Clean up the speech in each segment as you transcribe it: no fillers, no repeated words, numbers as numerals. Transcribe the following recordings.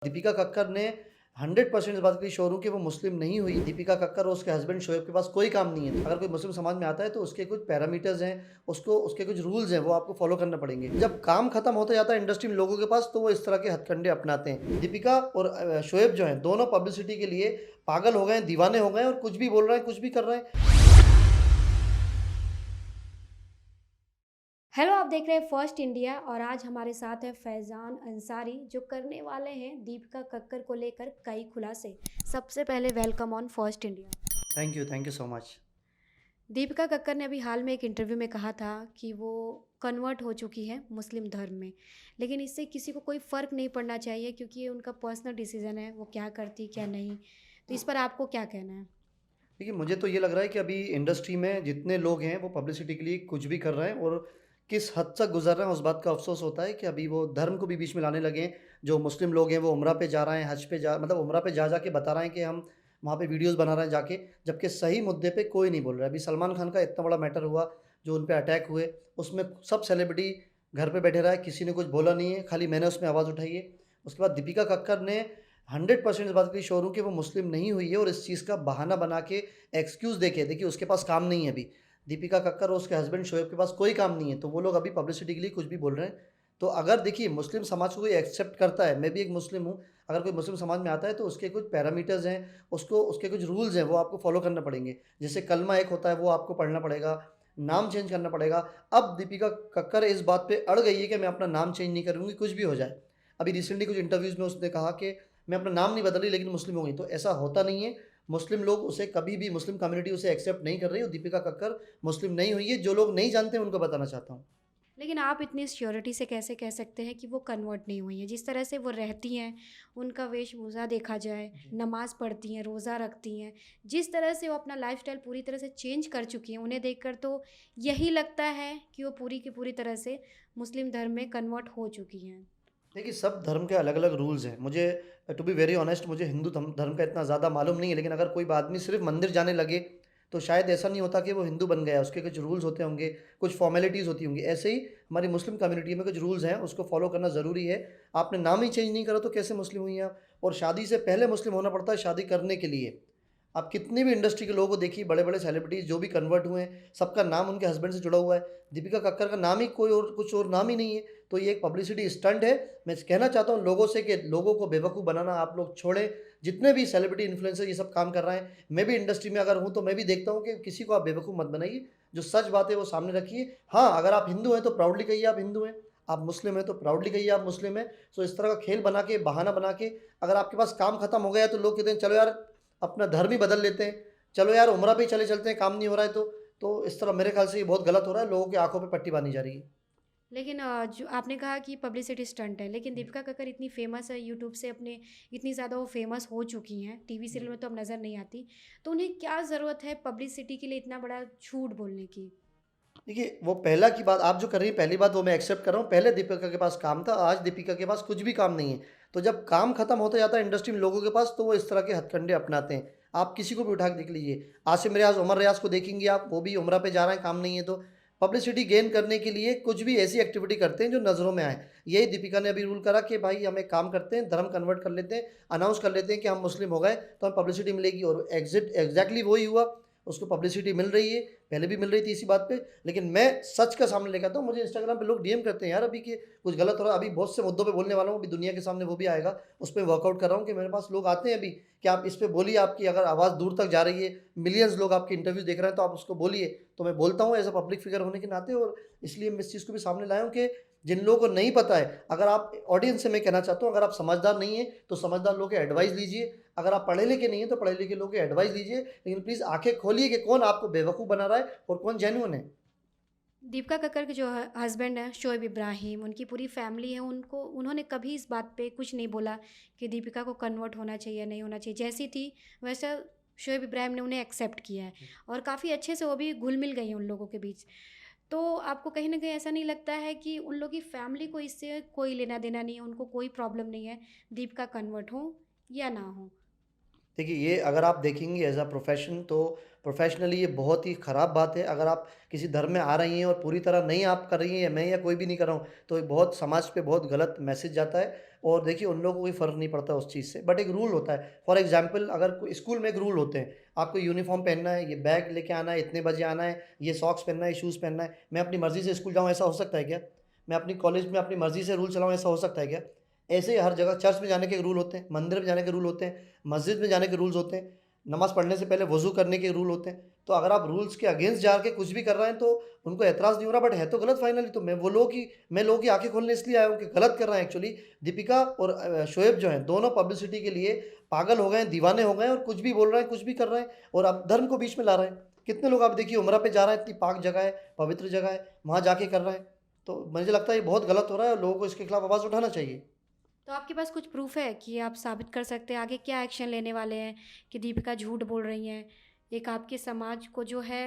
दीपिका कक्कर ने 100% इस बात के लिए श्योर हूँ कि वो मुस्लिम नहीं हुई। दीपिका कक्कर और उसके हस्बैंड शोएब के पास कोई काम नहीं है। अगर कोई मुस्लिम समाज में आता है तो उसके कुछ पैरामीटर्स हैं, उसको उसके कुछ रूल्स हैं, वो आपको फॉलो करने पड़ेंगे। जब काम खत्म होता जाता है इंडस्ट्री में लोगों के पास, तो वो इस तरह के हथकंडे अपनाते हैं। दीपिका और शोएब जो हैं, दोनों पब्लिसिटी के लिए पागल हो गए हैं, दीवाने हो गए हैं और कुछ भी बोल रहे हैं, कुछ भी कर रहे हैं। हेलो, आप देख रहे हैं फर्स्ट इंडिया और आज हमारे साथ है फैज़ान अंसारी जो करने वाले हैं दीपिका कक्कर को लेकर कई खुलासे। सबसे पहले welcome on first India. Thank you so much. Deepika Kakkar ने अभी हाल में एक इंटरव्यू में कहा था कि वो कन्वर्ट हो चुकी है मुस्लिम धर्म में, लेकिन इससे किसी को कोई फ़र्क नहीं पड़ना चाहिए क्योंकि ये उनका पर्सनल डिसीजन है, वो क्या करती क्या नहीं। तो इस पर आपको क्या कहना है? देखिए, मुझे तो ये लग रहा है कि अभी इंडस्ट्री में जितने लोग हैं वो पब्लिसिटी के लिए कुछ भी कर रहे हैं और किस हद तक गुज़र रहे हैं उस बात का अफ़सोस होता है कि अभी वो धर्म को भी बीच में लाने लगे हैं। जो मुस्लिम लोग हैं वो उम्रा पे जा रहे हैं, हज पे जा मतलब उम्रा पे जा के बता रहे हैं कि हम वहाँ पे वीडियोज़ बना रहे हैं जाके, जबकि सही मुद्दे पे कोई नहीं बोल रहा है। अभी सलमान खान का इतना बड़ा मैटर हुआ, जो उन पे अटैक हुए, उसमें सब सेलिब्रिटी घर पे बैठे रहे, किसी ने कुछ बोला नहीं है, खाली मैंने उसमें आवाज़ उठाई है। उसके बाद दीपिका कक्कर ने 100% इस बात के लिए श्योर हूँ कि वो मुस्लिम नहीं हुई है और इस चीज़ का बहाना बना के एक्सक्यूज़ देके, देखिए उसके पास काम नहीं है अभी। दीपिका कक्कर और उसके हस्बैंड शोएब के पास कोई काम नहीं है, तो वो लोग अभी पब्लिसिटी के लिए कुछ भी बोल रहे हैं। तो अगर देखिए मुस्लिम समाज को कोई एक्सेप्ट करता है, मैं भी एक मुस्लिम हूँ, अगर कोई मुस्लिम समाज में आता है तो उसके कुछ पैरामीटर्स हैं, उसको उसके कुछ रूल्स हैं, वो आपको फॉलो करने पड़ेंगे। जैसे कलमा एक होता है, वो आपको पढ़ना पड़ेगा, नाम चेंज करना पड़ेगा। अब दीपिका कक्कर इस बात पे अड़ गई है कि मैं अपना नाम चेंज नहीं करूँगी, कुछ भी हो जाए। अभी रिसेंटली कुछ इंटरव्यूज़ में उसने कहा कि मैं अपना नाम नहीं बदल रही लेकिन मुस्लिम हो गई, तो ऐसा होता नहीं है। मुस्लिम लोग उसे कभी भी, मुस्लिम कम्युनिटी उसे एक्सेप्ट नहीं कर रही और दीपिका कक्कर मुस्लिम नहीं हुई है। जो लोग नहीं जानते हैं उनको बताना चाहता हूँ। लेकिन आप इतनी श्योरिटी से कैसे कह सकते हैं कि वो कन्वर्ट नहीं हुई हैं? जिस तरह से वो रहती हैं, उनका वेशभूषा देखा जाए, जी। नमाज़ पढ़ती हैं, रोज़ा रखती हैं, जिस तरह से वो अपना लाइफ़स्टाइल पूरी तरह से चेंज कर चुकी हैं, उन्हें देखकर तो यही लगता है कि वो पूरी की पूरी तरह से मुस्लिम धर्म में कन्वर्ट हो चुकी हैं। देखिए, सब धर्म के अलग-अलग रूल्स हैं। मुझे टू बी वेरी ऑनेस्ट, मुझे हिंदू धर्म धर्म का इतना ज़्यादा मालूम नहीं है, लेकिन अगर कोई आदमी सिर्फ़ मंदिर जाने लगे, तो शायद ऐसा नहीं होता कि वो हिंदू बन गया। उसके कुछ रूल्स होते होंगे, कुछ फ़ॉर्मेलिटीज़ होती होंगी। ऐसे ही हमारी मुस्लिम कम्युनिटी में कुछ रूल्स हैं, उसको फ़ॉलो करना ज़रूरी है। आपने नाम ही चेंज नहीं करा तो कैसे मुस्लिम हुई आप? और शादी से पहले मुस्लिम होना पड़ता है शादी करने के लिए। आप कितने भी इंडस्ट्री के लोगों को देखिए, बड़े-बड़े सेलिब्रिटीज़ जो भी कन्वर्ट हुए हैं, सबका नाम उनके हस्बैंड से जुड़ा हुआ है। दीपिका कक्कर का नाम ही कोई और, कुछ और नाम ही नहीं है। तो ये एक पब्लिसिटी स्टंट है। मैं कहना चाहता हूँ लोगों से कि लोगों को बेवकूफ़ बनाना आप लोग छोड़ें। जितने भी सेलिब्रिटी इन्फ्लुएंसर ये सब काम कर रहे हैं, मैं भी इंडस्ट्री में अगर हूँ तो मैं भी देखता हूँ कि किसी को आप बेवकूफ़ मत बनाइए। जो सच बात है वो सामने रखिए। हाँ, अगर आप हिंदू हैं तो प्राउडली कहिए आप हिंदू हैं। आप मुस्लिम हैं तो प्राउडली कहिए आप मुस्लिम हैं। सो इस तरह का खेल बना के, बहाना बना के, अगर आपके पास काम खत्म हो गया है तो लोग कहते हैं चलो यार अपना धर्म ही बदल लेते हैं। चलो यार उम्रा पे ही चले चलते हैं, काम नहीं हो रहा है तो इस तरह मेरे ख़्याल से ये बहुत गलत हो रहा है, लोगों की आँखों पे पट्टी बाँधी जा रही है। लेकिन जो आपने कहा कि पब्लिसिटी स्टंट है, लेकिन दीपिका कक्कर इतनी फ़ेमस है यूट्यूब से अपने, इतनी ज़्यादा वो फ़ेमस हो चुकी हैं, टीवी जी। सीरियल में तो अब नज़र नहीं आती। तो उन्हें क्या ज़रूरत है पब्लिसिटी के लिए इतना बड़ा झूठ बोलने की? देखिए, वो पहला की बात आप जो कर रही हैं, पहली बात वो मैं एक्सेप्ट कर रहा हूँ। पहले दीपिका के पास काम था, आज दीपिका के पास कुछ भी काम नहीं है। तो जब काम खत्म होता जाता है इंडस्ट्री में लोगों के पास, तो वो इस तरह के हथकंडे अपनाते हैं। आप किसी को भी उठा के देख लीजिए। आसिम रियाज़, उमर रियाज़ को देखेंगी आप, वो भी उम्रा पे जा रहे हैं, काम नहीं है तो। पब्लिसिटी गेन करने के लिए कुछ भी ऐसी एक्टिविटी करते हैं जो नज़रों में आए। यही दीपिका ने अभी रूल करा कि भाई हम एक काम करते हैं, धर्म कन्वर्ट कर लेते हैं, अनाउंस कर लेते हैं कि हम मुस्लिम हो गए, तो हमें पब्लिसिटी मिलेगी और एग्ज़ैक्टली वही हुआ। उसको पब्लिसिटी मिल रही है, पहले भी मिल रही थी इसी बात पे। लेकिन मैं सच का सामने लेके आता हूँ। मुझे इंस्टाग्राम पे लोग डीएम करते हैं यार अभी कि कुछ गलत हो रहा है। अभी बहुत से मुद्दों पे बोलने वाला हूँ, अभी दुनिया के सामने वो भी आएगा। उस पे वर्कआउट कर रहा हूँ कि मेरे पास लोग आते हैं अभी कि आप इस पे बोलिए, आपकी अगर आवाज़ दूर तक जा रही है, मिलियंस लोग आपके इंटरव्यूज़ देख रहे हैं तो आप उसको बोलिए। तो मैं बोलता हूँ एज़ अ पब्लिक फिगर होने के नाते, और इसलिए मैं इस चीज़ को भी सामने लाया हूँ कि जिन लोगों को नहीं पता है, अगर आप ऑडियंस से मैं कहना चाहता हूँ, अगर आप समझदार नहीं हैं, तो समझदार लोगों की एडवाइस लीजिए। अगर आप पढ़े लिखे नहीं हैं, तो पढ़े लिखे लोगों की एडवाइस लीजिए। लेकिन प्लीज़ आँखें खोलिए कि कौन आपको बेवकूफ़ बना रहा है और कौन जेन्युइन है। दीपिका कक्कर के जो हस्बैंड हैं शोएब इब्राहिम, उनकी पूरी फैमिली है, उनको उन्होंने कभी इस बात पे कुछ नहीं बोला कि दीपिका को कन्वर्ट होना चाहिए, नहीं होना चाहिए। जैसी थी वैसा शोएब इब्राहिम ने उन्हें एक्सेप्ट किया है जी। और काफ़ी अच्छे से वो भी घुल-मिल गई हैं उन लोगों के बीच। तो आपको कहीं न कहीं ऐसा नहीं लगता है कि उन लोगों की फैमिली को इससे कोई लेना-देना नहीं है, उनको कोई प्रॉब्लम नहीं है, दीपिका कन्वर्ट हो या ना हो? देखिए, ये अगर आप देखेंगी एज़ अ प्रोफ़ेशन, तो प्रोफ़ेशनली ये बहुत ही ख़राब बात है। अगर आप किसी धर्म में आ रही हैं और पूरी तरह नहीं आप कर रही हैं, या मैं या कोई भी नहीं कर रहा हूँ, तो ये बहुत समाज पे बहुत गलत मैसेज जाता है। और देखिए उन लोगों को कोई फ़र्क नहीं पड़ता उस चीज़ से, बट एक रूल होता है। फॉर एग्ज़ाम्पल अगर कोई स्कूल में एक रूल होते हैं, आपको यूनिफ़ॉर्म पहनना है, ये बैग लेके आना है, इतने बजे आना है, ये सॉक्स पहनना है, ये शूज़ पहनना है। मैं अपनी मर्ज़ी से स्कूल जाऊँ, ऐसा हो सकता है क्या? मैं अपनी कॉलेज में अपनी मर्ज़ी से रूल चलाऊँ, ऐसा हो सकता है क्या? ऐसे ही हर जगह चर्च में जाने के रूल होते हैं, मंदिर में जाने के रूल होते हैं, मस्जिद में जाने के रूल्स होते हैं, नमाज़ पढ़ने से पहले वज़ू करने के रूल होते हैं। तो अगर आप रूल्स के अगेंस्ट जाके कुछ भी कर रहे हैं तो उनको ऐतराज़ नहीं हो रहा, बट है तो गलत फाइनली। तो मैं लोगों की आँखें खोलने इसलिए आया हूँ कि गलत कर रहे हैं एक्चुअली। दीपिका और शोएब जो हैं, दोनों पब्लिसिटी के लिए पागल हो गए हैं, दीवाने हो गए हैं और कुछ भी बोल रहे हैं, कुछ भी कर रहे हैं और अब धर्म को बीच में ला रहे हैं। कितने लोग आप देखिए उम्रा पे जा रहे हैं, इतनी पाक जगह है, पवित्र जगह है, वहाँ जाके कर रहे हैं। तो मुझे लगता है ये बहुत गलत हो रहा है और लोगों को इसके खिलाफ आवाज़ उठाना चाहिए। तो आपके पास कुछ प्रूफ़ है कि आप साबित कर सकते हैं आगे क्या एक्शन लेने वाले हैं कि दीपिका झूठ बोल रही हैं, एक आपके समाज को जो है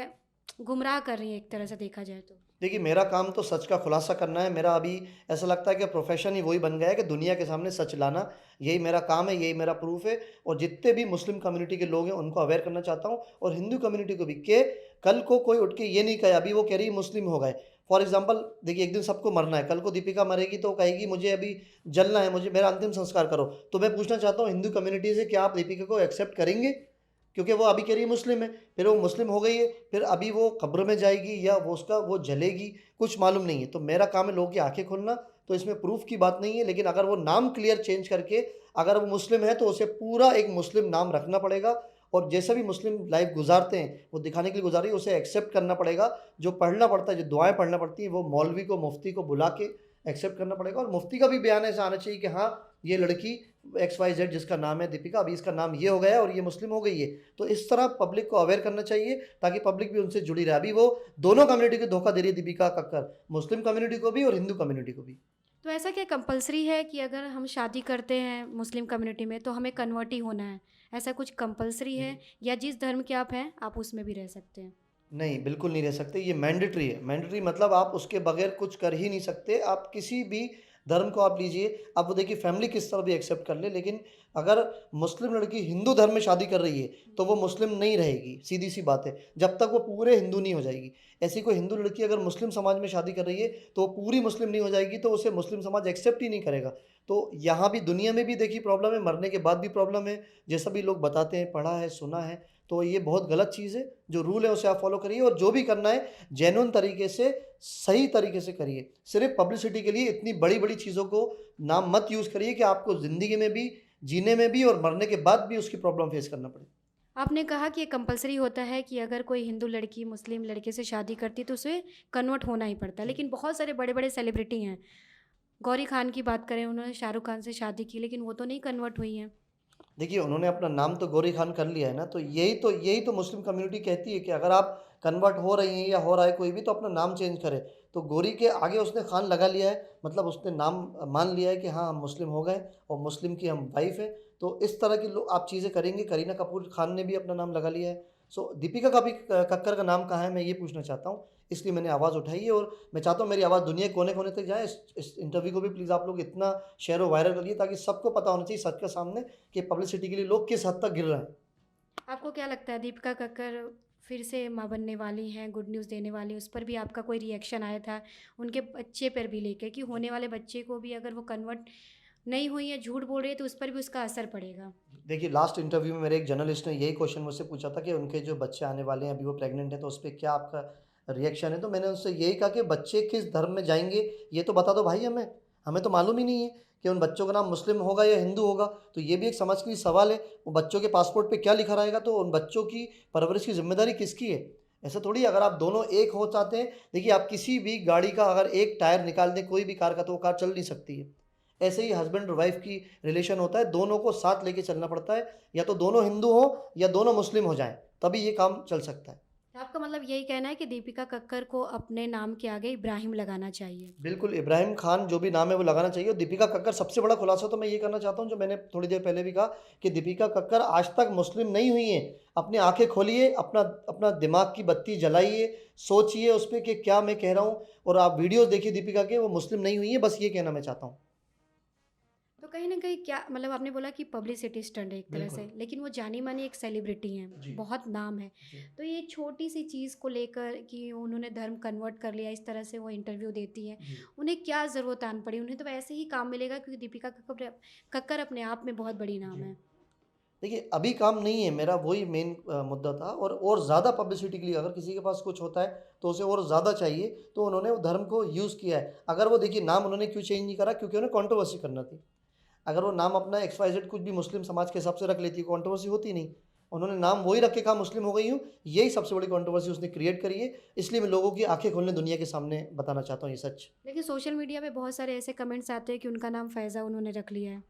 गुमराह कर रही हैं एक तरह से देखा जाए तो? देखिए, मेरा काम तो सच का खुलासा करना है। मेरा अभी ऐसा लगता है कि प्रोफ़ेशन ही वही बन गया है कि दुनिया के सामने सच लाना। यही मेरा काम है, यही मेरा प्रूफ़ है और जितने भी मुस्लिम कम्युनिटी के लोग हैं, उनको अवेयर करना चाहता हूँ और हिंदू कम्युनिटी को भी कि कल को कोई उठ के ये नहीं कहे, अभी वो कह रही है मुस्लिम हो गए। फॉर एग्ज़ाम्पल देखिए, एक दिन सबको मरना है, कल को दीपिका मरेगी तो वो कहेगी मुझे अभी जलना है, मुझे मेरा अंतिम संस्कार करो। तो मैं पूछना चाहता हूँ हिंदू कम्युनिटी से, क्या आप दीपिका को एक्सेप्ट करेंगे? क्योंकि वो अभी कह रही है मुस्लिम है, फिर वो मुस्लिम हो गई है, फिर अभी वो कब्र में जाएगी या वो जलेगी, कुछ मालूम नहीं है। तो मेरा काम है लोगों की आँखें खोलना, तो इसमें प्रूफ़ की बात नहीं है, लेकिन अगर वो नाम क्लियर चेंज करके अगर वो मुस्लिम है, तो उसे पूरा एक मुस्लिम नाम रखना पड़ेगा और जैसा भी मुस्लिम लाइफ़ गुज़ारते हैं, वो दिखाने के लिए गुज़ारी है, उसे एक्सेप्ट करना पड़ेगा। जो पढ़ना पड़ता है, जो दुआएँ पढ़ना पड़ती हैं, वो मौलवी को, मुफ्ती को बुला के एक्सेप्ट करना पड़ेगा और मुफ्ती का भी बयान ऐसा आना चाहिए कि हाँ, ये लड़की XYZ जिसका नाम है दीपिका, अभी इसका नाम ये हो गया है और ये मुस्लिम हो गई है। तो इस तरह पब्लिक को अवेयर करना चाहिए ताकि पब्लिक भी उनसे जुड़ी रहे। अभी वो दोनों कम्युनिटी को धोखा दे रही है दीपिका कक्कड़, मुस्लिम कम्युनिटी को भी और हिंदू कम्युनिटी को भी। तो ऐसा क्या कंपल्सरी है कि अगर हम शादी करते हैं मुस्लिम कम्युनिटी में तो हमें कन्वर्ट ही होना है? ऐसा कुछ कंपल्सरी है या जिस धर्म के आप हैं, आप उसमें भी रह सकते हैं? नहीं, बिल्कुल नहीं रह सकते, ये मैंडेटरी है। मैंडेटरी मतलब आप उसके बगैर कुछ कर ही नहीं सकते। आप किसी भी धर्म को आप लीजिए, अब वो देखिए फैमिली किस तरह भी एक्सेप्ट कर ले, लेकिन अगर मुस्लिम लड़की हिंदू धर्म में शादी कर रही है, तो वो मुस्लिम नहीं रहेगी, सीधी-सी बात है, जब तक वो पूरे हिंदू नहीं हो जाएगी। ऐसी कोई हिंदू लड़की अगर मुस्लिम समाज में शादी कर रही है, तो वो पूरी मुस्लिम नहीं हो जाएगी, तो उसे मुस्लिम समाज एक्सेप्ट ही नहीं करेगा। तो यहाँ भी दुनिया में भी देखिए प्रॉब्लम है, मरने के बाद भी प्रॉब्लम है, जैसा भी लोग बताते हैं, पढ़ा है, सुना है, तो ये बहुत गलत चीज़ है। जो रूल है उसे आप फ़ॉलो करिए और जो भी करना है जेन्युइन तरीके से, सही तरीके से करिए। सिर्फ़ पब्लिसिटी के लिए इतनी बड़ी-बड़ी चीज़ों को नाम मत यूज़ करिए कि आपको ज़िंदगी में भी, जीने में भी और मरने के बाद भी उसकी प्रॉब्लम फ़ेस करना पड़े। आपने कहा कि ये कंपल्सरी होता है कि अगर कोई हिंदू लड़की मुस्लिम लड़के से शादी करती है तो उसे कन्वर्ट होना ही पड़ता है। जी। लेकिन बहुत सारे बड़े-बड़े सेलिब्रिटी हैं। गौरी खान की बात करें, उन्होंने शाहरुख खान से शादी की लेकिन वो तो नहीं कन्वर्ट हुई हैं। देखिए, उन्होंने अपना नाम तो गौरी खान कर लिया है ना, तो यही तो मुस्लिम कम्युनिटी कहती है कि अगर आप कन्वर्ट हो रही हैं या हो रहा है कोई भी, तो अपना नाम चेंज करे। तो गौरी के आगे उसने खान लगा लिया है, मतलब उसने नाम मान लिया है कि हाँ, हम मुस्लिम हो गए और मुस्लिम की हम वाइफ़ हैं। तो इस तरह की लो आप चीज़ें करेंगे। करीना कपूर खान ने भी अपना नाम लगा लिया है। सो दीपिका का भी कक्कर का नाम कहाँ है, मैं ये पूछना चाहता हूँ। इसलिए मैंने आवाज़ उठाई है और मैं चाहता हूँ मेरी आवाज़ दुनिया के कोने-कोने तक जाए। इस इंटरव्यू को भी प्लीज़ आप लोग इतना शेयर और वायरल करिए ताकि सबको पता होना चाहिए सच के सामने कि पब्लिसिटी के लिए लोग किस हद तक गिर रहे हैं। आपको क्या लगता है दीपिका कक्कर फिर से माँ बनने वाली हैं, गुड न्यूज़ देने वाली हैं, उस पर भी आपका कोई रिएक्शन आया था? उनके बच्चे पर भी लेके कि होने वाले बच्चे को भी अगर वो कन्वर्ट नहीं हुई है, झूठ बोल रही है तो उस पर भी उसका असर पड़ेगा। देखिए, लास्ट इंटरव्यू में मेरे एक जर्नलिस्ट ने यही क्वेश्चन मुझसे पूछा था कि उनके जो बच्चे आने वाले हैं, अभी वो प्रेग्नेंट हैं, तो उस पे क्या आपका रिएक्शन है? तो मैंने उनसे यही कहा कि बच्चे किस धर्म में जाएँगे, ये तो बता दो भाई हमें। हमें तो मालूम ही नहीं है कि उन बच्चों का नाम मुस्लिम होगा या हिंदू होगा। तो ये भी एक समझ की सवाल है। वो बच्चों के पासपोर्ट पे क्या लिखा रहेगा, तो उन बच्चों की परवरिश की ज़िम्मेदारी किसकी है? ऐसा थोड़ी है, अगर आप दोनों एक हो चाहते हैं, देखिए आप किसी भी गाड़ी का अगर एक टायर निकाल दें, कोई भी कार का, तो वो कार चल नहीं सकती है। ऐसे ही हस्बैंड और वाइफ की रिलेशन होता है, दोनों को साथ लेके चलना पड़ता है, या तो दोनों हिंदू हों या दोनों मुस्लिम हो जाएँ, तभी ये काम चल सकता है। तो आपका मतलब यही कहना है कि दीपिका कक्कर को अपने नाम के आगे इब्राहिम लगाना चाहिए। बिल्कुल, इब्राहिम खान जो भी नाम है वो लगाना चाहिए और दीपिका कक्कर सबसे बड़ा खुलासा तो मैं ये करना चाहता हूँ जो मैंने थोड़ी देर पहले भी कहा कि दीपिका कक्कर आज तक मुस्लिम नहीं हुई हैं। अपनी आँखें खोलिए, अपना अपना दिमाग की बत्ती जलाइए, सोचिए उस पे कि क्या मैं कह रहा हूँ और आप वीडियोज़ देखिए दीपिका के, वो मुस्लिम नहीं हुई हैं, बस ये कहना मैं चाहता हूँ। तो कहीं न कहीं क्या मतलब आपने बोला कि पब्लिसिटी स्टंट है एक तरह से, बिल्कुल। लेकिन वो जानी-मानी एक सेलिब्रिटी हैं, जी, बहुत नाम है। जी। तो ये छोटी-सी चीज़ को लेकर कि उन्होंने धर्म कन्वर्ट कर लिया, इस तरह से वो इंटरव्यू देती हैं। जी, उन्हें क्या ज़रूरत आन पड़ी? उन्हें तो वैसे ही काम मिलेगा क्योंकि दीपिका कक्कर अपने आप में बहुत बड़ी नाम जी। है। देखिए, अभी काम नहीं है मेरा वही मेन मुद्दा था और ज़्यादा पब्लिसिटी के लिए अगर किसी के पास कुछ होता है, तो उसे और ज़्यादा चाहिए, तो उन्होंने वो धर्म को यूज़ किया है। अगर वो देखिए नाम उन्होंने क्यों चेंज नहीं करा क्योंकि उन्हें कंट्रोवर्सी करना थी। अगर वो नाम अपना एक्स-वाई-ज़ेड कुछ भी मुस्लिम समाज के हिसाब से रख लेती, कंट्रोवर्सी होती नहीं। उन्होंने नाम वही रख के कहा मुस्लिम हो गई हूँ, यही सबसे बड़ी कंट्रोवर्सी उसने क्रिएट करी है, इसलिए मैं लोगों की आँखें खोलने दुनिया के सामने बताना चाहता हूँ ये सच। लेकिन सोशल मीडिया पे बहुत सारे ऐसे कमेंट्स आते हैं कि उनका नाम फ़ैज़ा उन्होंने रख लिया है।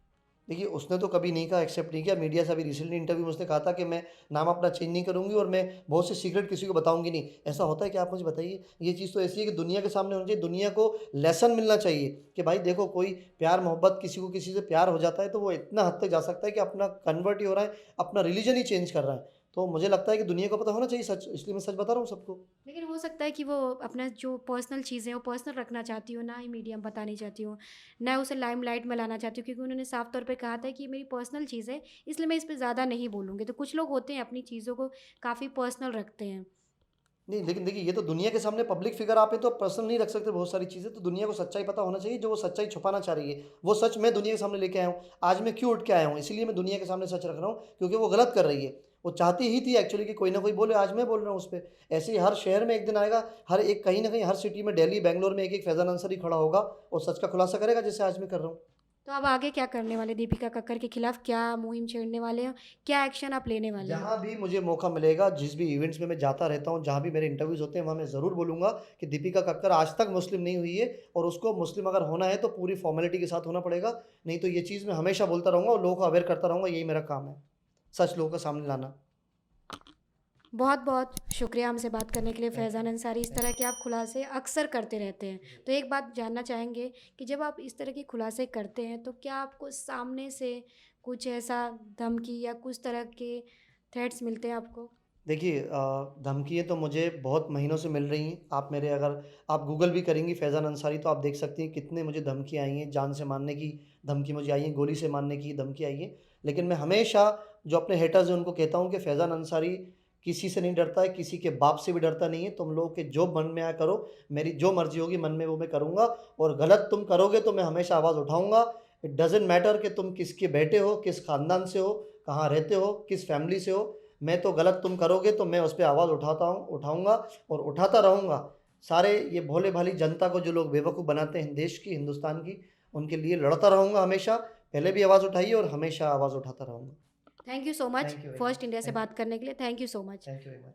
देखिए, उसने तो कभी नहीं कहा, एक्सेप्ट नहीं किया। मीडिया से अभी रिसेंटली इंटरव्यू में उसने कहा था कि मैं नाम अपना चेंज नहीं करूँगी और मैं बहुत से सीक्रेट किसी को बताऊँगी नहीं। ऐसा होता है क्या, आप मुझे बताइए? ये चीज़ तो ऐसी है कि दुनिया के सामने होनी चाहिए, दुनिया को लेसन मिलना चाहिए कि भाई देखो कोई प्यार-मोहब्बत किसी को किसी से प्यार हो जाता है तो वो इतना हद तक जा सकता है कि अपना कन्वर्ट ही हो रहा है, अपना रिलिजन ही चेंज कर रहा है। तो मुझे लगता है कि दुनिया को पता होना चाहिए सच, इसलिए मैं सच बता रहा हूँ सबको। लेकिन हो सकता है कि वो अपना जो पर्सनल चीज़ें हैं, वो पर्सनल रखना चाहती हो, ना ही मीडिया में बतानी चाहती हो, ना उसे लाइमलाइट में लाना चाहती हो क्योंकि उन्होंने साफ तौर पे कहा था कि ये मेरी पर्सनल चीज़ है, इसलिए मैं इस पे ज़्यादा नहीं बोलूँगी। तो कुछ लोग होते हैं अपनी चीज़ों को काफ़ी पर्सनल रखते हैं। नहीं, लेकिन देखिए ये तो दुनिया के सामने पब्लिक फिगर आप हैं तो पर्सनल नहीं रख सकते बहुत सारी चीज़ें, तो दुनिया को सच्चाई पता होना चाहिए, जो वो सच्चाई छुपाना चाह रही है। वो सच मैं दुनिया के सामने लेके आया हूँ। आज मैं क्यों उठ के आया हूँ, इसीलिए मैं दुनिया के सामने सच रख रहा हूँ, क्योंकि वो गलत कर रही है। वो चाहती ही थी एक्चुअली कि कोई ना कोई बोले, आज मैं बोल रहा हूँ उस पे। ऐसे ही हर शहर में एक दिन आएगा, हर एक कहीं न कहीं हर सिटी में दिल्ली, बैंगलोर में एक-एक फैज़ान अंसारी खड़ा होगा और सच का खुलासा करेगा जैसे आज मैं कर रहा हूँ। तो अब आगे क्या करने वाले दीपिका कक्कर के खिलाफ? क्या मुहिम छेड़ने वाले हैं? क्या एक्शन आप लेने वाले हैं? जहाँ भी मुझे मौका मिलेगा, जिस भी इवेंट्स में मैं जाता रहता हूँ, जहाँ भी मेरे इंटरव्यूज़ होते हैं, वहाँ मैं ज़रूर बोलूँगा कि दीपिका कक्कर आज तक मुस्लिम नहीं हुई है और उसको मुस्लिम अगर होना है, तो पूरी फ़ॉर्मेलिटी के साथ होना पड़ेगा। नहीं तो ये चीज़ मैं हमेशा बोलता रहूँगा और लोगों को अवेयर करता रहूँगा, यही मेरा काम है। सच लोगों के सामने लाना। बहुत-बहुत शुक्रिया हमसे बात करने के लिए थैंक फैज़ान यू। अंसारी। इस थैंक तरह के आप खुलासे अक्सर करते रहते हैं। जी। तो एक बात जानना चाहेंगे कि जब आप इस तरह के खुलासे करते हैं, तो क्या आपको सामने से कुछ ऐसा धमकी या कुछ तरह के थ्रेट्स मिलते हैं आपको? देखिए धमकियाँ तो मुझे बहुत महीनों से मिल रही हैं। आप मेरे अगर आप गूगल भी करेंगी फैज़ान अंसारी तो आप देख सकती हैं कितने मुझे धमकियाँ आई हैं, जान से मारने की धमकी मुझे आई है, गोली से मारने की धमकी आई है। लेकिन मैं हमेशा जो अपने हेटर्स हैं उनको कहता हूँ कि फैज़ान अंसारी किसी से नहीं डरता है, किसी के बाप से भी डरता नहीं है। तुम लोग के जो मन में आया करो, मेरी जो मर्ज़ी होगी मन में वो मैं करूँगा और गलत तुम करोगे तो मैं हमेशा आवाज़ उठाऊँगा। इट डज़न्ट मैटर कि तुम किसके बेटे हो, किस ख़ानदान से हो, कहाँ रहते हो, किस फ़ैमिली से हो। मैं तो गलत तुम करोगे तो मैं उस पे आवाज़ उठाऊँगा और उठाता रहूँगा। सारे ये भोले-भाली जनता को जो लोग बेवकूफ़ बनाते हैं देश की, हिंदुस्तान की, उनके लिए लड़ता रहूँगा हमेशा। पहले भी आवाज़ उठाई है और हमेशा आवाज़ उठाता रहूँगा। Thank you so much thank you very first much. India से थैंक यू। बात करने के लिए। Thank you so much. Thank you very much.